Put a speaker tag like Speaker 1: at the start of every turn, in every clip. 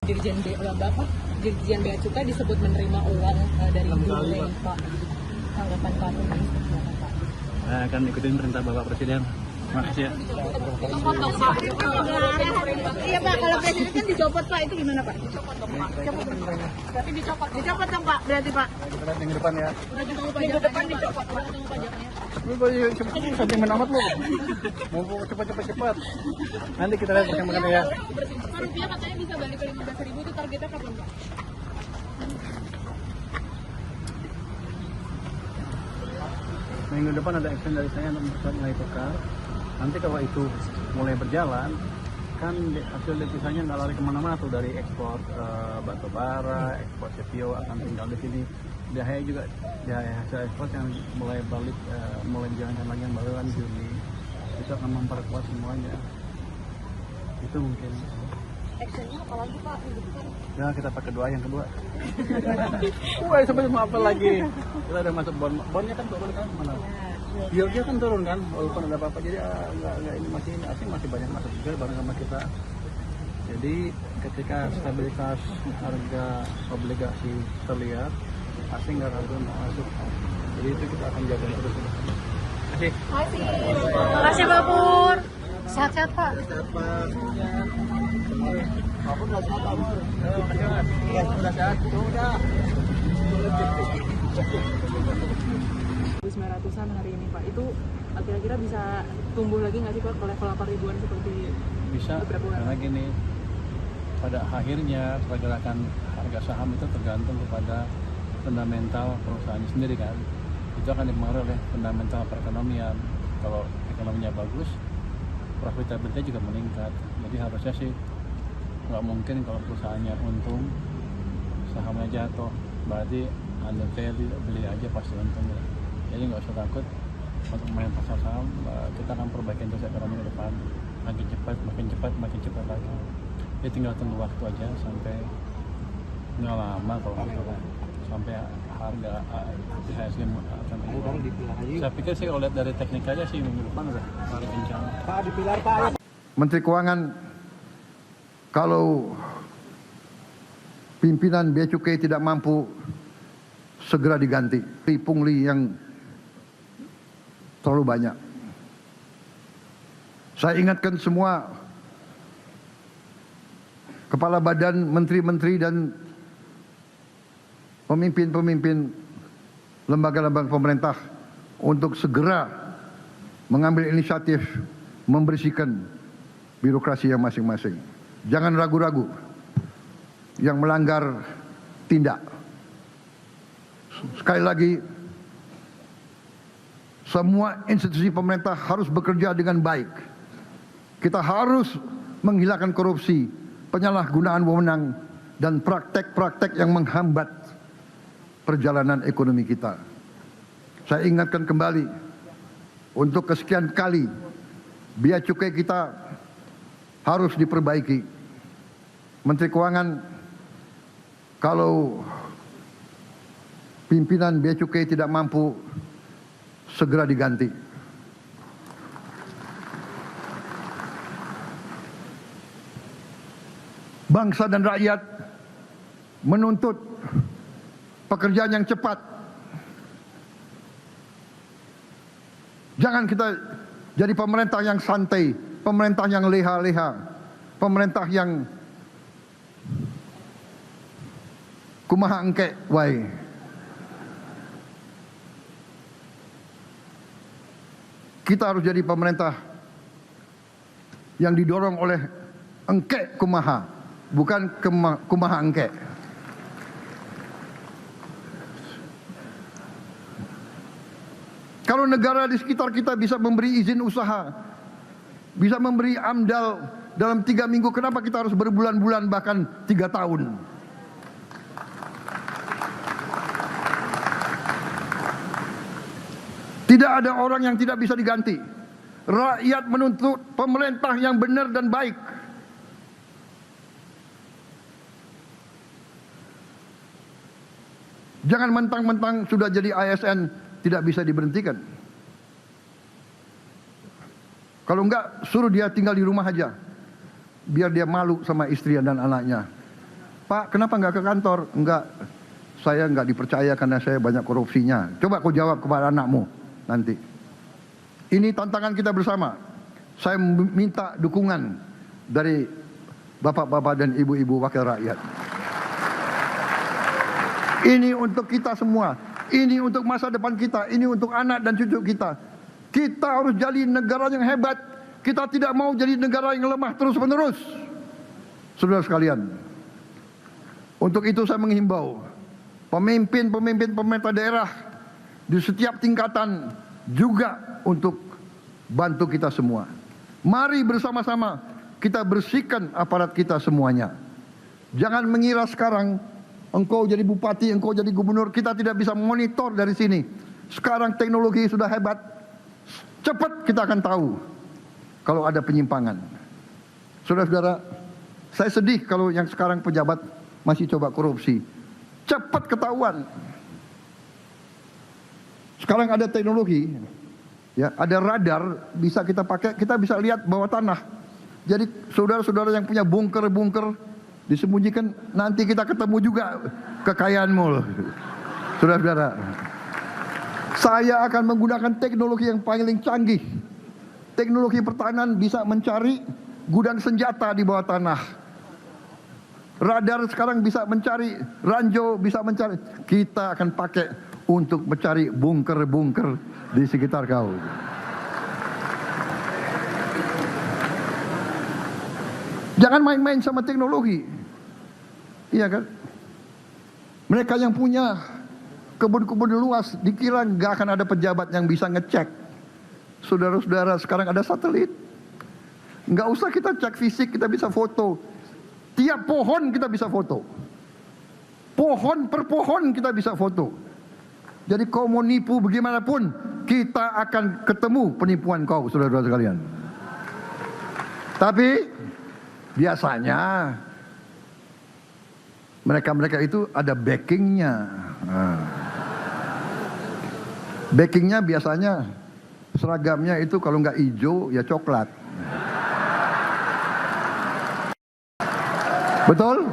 Speaker 1: Dirjen Bea Cukai disebut menerima uang dari Brunei, Pak. Tanggapan Pak ini seperti apa, Pak?
Speaker 2: Saya akan ikutin perintah Bapak Presiden. Terima kasih ya.
Speaker 3: Iya Pak, kalau Presiden kan dicopot Pak, itu gimana Pak? Berarti dicopot dong Pak, berarti Pak.
Speaker 2: Kita lihat minggu depan ya.
Speaker 3: Udah ditunggu pajaknya, dicopot, udah ditunggu pajaknya.
Speaker 2: Lu cepet sentimen amat lu. Mau cepat. Nanti kita lihat perkembangannya ya.
Speaker 3: Rupiah katanya bisa balik ke 15.000, itu targetnya kapan Pak?
Speaker 2: Minggu depan ada action dari saya untuk mulai tukar. Nanti kalau itu mulai berjalan, kan hasil devisanya nggak lari kemana-mana tuh, dari ekspor batu bara, ekspor CPO akan tinggal di sini. Dahaya juga, dahaya hasil ekspor yang mulai balik, mulai dijalankan lagi yang baru kan Juni. Itu akan memperkuat semuanya. Itu mungkin.
Speaker 3: Actionnya apa lagi Pak?
Speaker 2: Ya kita pakai doa yang kedua. Wah sebelum apa lagi? Kita udah masuk bondnya kan turun kan mana? Yieldnya kan turun kan, walaupun ada apa-apa, jadi nggak ini masih asing masih banyak masuk juga bareng sama kita. Jadi ketika stabilitas harga obligasi terlihat, asing nggak ragu mau masuk. Jadi itu kita akan jaga terus. Terima kasih.
Speaker 3: Terima kasih Pak Pur. Sehat-sehat Pak.
Speaker 2: Sehat Pak. Apapun udah sehat Pak Pur. Iya udah sehat. Udah.
Speaker 1: 900-an hari ini Pak, itu kira-kira bisa tumbuh lagi nggak sih Pak ke level 8 ribuan seperti
Speaker 2: bisa, karena gini, pada akhirnya pergerakan harga saham itu tergantung kepada fundamental perusahaannya sendiri kan. Itu akan dipengaruhi oleh fundamental perekonomian. Kalau ekonominya bagus, profitabilitasnya juga meningkat. Jadi harusnya sih nggak mungkin kalau perusahaannya untung sahamnya jatuh, berarti under value, beli aja pasti untung ya. Jadi nggak usah takut untuk main pasar saham. Kita akan perbaiki terus ekonomi ke depan, makin cepat lagi. Jadi tinggal tunggu waktu aja, sampai nggak lama kalau misalnya sampai harga IHSG akan turun. Saya pikir sih kalau lihat dari teknik aja sih minggu depan udah mulai kencang.
Speaker 4: Pak, dipilar Pak.
Speaker 5: Menteri Keuangan, kalau pimpinan Bea Cukai tidak mampu, segera diganti. Pungli yang terlalu banyak. Saya ingatkan semua kepala badan, menteri-menteri dan pemimpin-pemimpin lembaga-lembaga pemerintah untuk segera mengambil inisiatif membersihkan birokrasi yang masing-masing. Jangan ragu-ragu. Yang melanggar tindak. Sekali lagi, semua institusi pemerintah harus bekerja dengan baik. Kita harus menghilangkan korupsi, penyalahgunaan wewenang, dan praktek-praktek yang menghambat perjalanan ekonomi kita. Saya ingatkan kembali, untuk kesekian kali, bea cukai kita harus diperbaiki. Menteri Keuangan, kalau pimpinan bea cukai tidak mampu, segera diganti. Bangsa dan rakyat menuntut pekerjaan yang cepat. Jangan kita jadi pemerintah yang santai, pemerintah yang leha-leha, pemerintah yang kumaha engke wae. Kita harus jadi pemerintah yang didorong oleh engke kumaha, bukan kumaha engke. Kalau negara di sekitar kita bisa memberi izin usaha, bisa memberi AMDAL dalam 3 minggu, kenapa kita harus berbulan-bulan bahkan 3 tahun? Tidak ada orang yang tidak bisa diganti. Rakyat menuntut pemerintah yang benar dan baik. Jangan mentang-mentang sudah jadi ASN tidak bisa diberhentikan. Kalau enggak, suruh dia tinggal di rumah aja, biar dia malu sama istri dan anaknya. Pak, kenapa nggak ke kantor? Enggak, saya nggak dipercaya karena saya banyak korupsinya. Coba kau jawab kepada anakmu nanti. Ini tantangan kita bersama. Saya minta dukungan dari bapak-bapak dan ibu-ibu wakil rakyat. Ini untuk kita semua. Ini untuk masa depan kita. Ini untuk anak dan cucu kita. Kita harus jadi negara yang hebat. Kita tidak mau jadi negara yang lemah terus-menerus. Saudara sekalian, untuk itu saya menghimbau pemimpin-pemimpin pemerintah daerah di setiap tingkatan juga untuk bantu kita semua. Mari bersama-sama kita bersihkan aparat kita semuanya. Jangan mengira sekarang engkau jadi bupati, engkau jadi gubernur, kita tidak bisa monitor dari sini. Sekarang teknologi sudah hebat. Cepat kita akan tahu kalau ada penyimpangan. Saudara-saudara, saya sedih kalau yang sekarang pejabat masih coba korupsi. Cepat ketahuan. Sekarang ada teknologi, ya, ada radar bisa kita pakai, kita bisa lihat bawah tanah. Jadi saudara-saudara yang punya bunker-bunker disembunyikan, nanti kita ketemu juga kekayaanmu. Saudara-saudara, saya akan menggunakan teknologi yang paling canggih. Teknologi pertahanan bisa mencari gudang senjata di bawah tanah. Radar sekarang bisa mencari, ranjau bisa mencari. Kita akan pakai untuk mencari bunker-bunker di sekitar kau. Jangan main-main sama teknologi. Iya kan? Mereka yang punya kebun-kebun luas dikira nggak akan ada pejabat yang bisa ngecek. Saudara-saudara, sekarang ada satelit. Nggak usah kita cek fisik, kita bisa foto. Tiap pohon kita bisa foto. Pohon per pohon kita bisa foto. Jadi kau mau nipu bagaimanapun, kita akan ketemu penipuan kau, saudara-saudara sekalian. Tapi biasanya mereka-mereka itu ada backingnya. Backingnya biasanya seragamnya itu kalau nggak hijau ya coklat. Betul?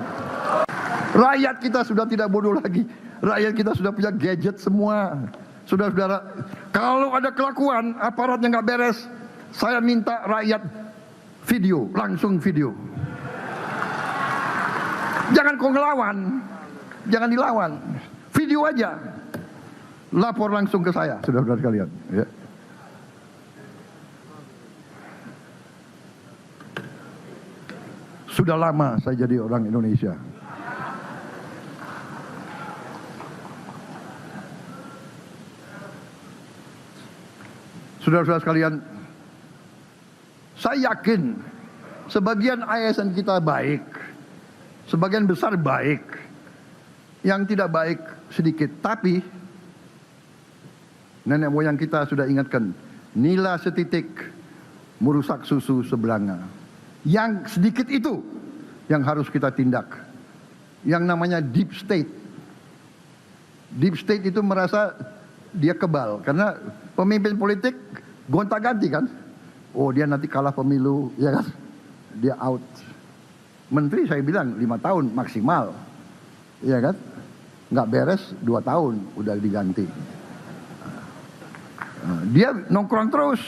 Speaker 5: Rakyat kita sudah tidak bodoh lagi. Rakyat kita sudah punya gadget semua. Saudara-saudara, kalau ada kelakuan aparatnya nggak beres, saya minta rakyat video, langsung video. Jangan kau ngelawan, jangan dilawan, video aja, lapor langsung ke saya, saudara-saudara sekalian. Ya. Sudah lama saya jadi orang Indonesia. Saudara-saudara sekalian, saya yakin sebagian ASN kita baik, sebagian besar baik, yang tidak baik sedikit. Tapi nenek moyang kita sudah ingatkan, nila setitik merusak susu sebelanga. Yang sedikit itu yang harus kita tindak. Yang namanya deep state. Deep state itu merasa dia kebal karena pemimpin politik gonta-ganti kan. Oh, dia nanti kalah pemilu, ya kan? Dia out. Menteri saya bilang 5 tahun maksimal. Ya kan? Nggak beres 2 tahun udah diganti. Dia nongkrong terus.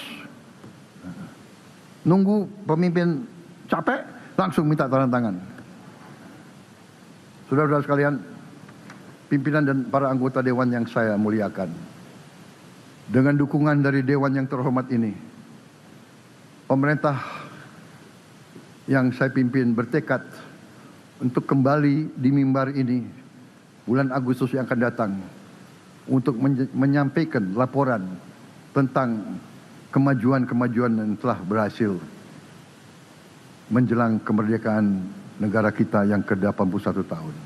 Speaker 5: Nunggu pemimpin capek, langsung minta tanda tangan. Saudara-saudara sekalian, pimpinan dan para anggota dewan yang saya muliakan, dengan dukungan dari dewan yang terhormat ini, pemerintah yang saya pimpin bertekad untuk kembali di mimbar ini bulan Agustus yang akan datang untuk menyampaikan laporan tentang kemajuan-kemajuan yang telah berhasil menjelang kemerdekaan negara kita yang ke-81 tahun.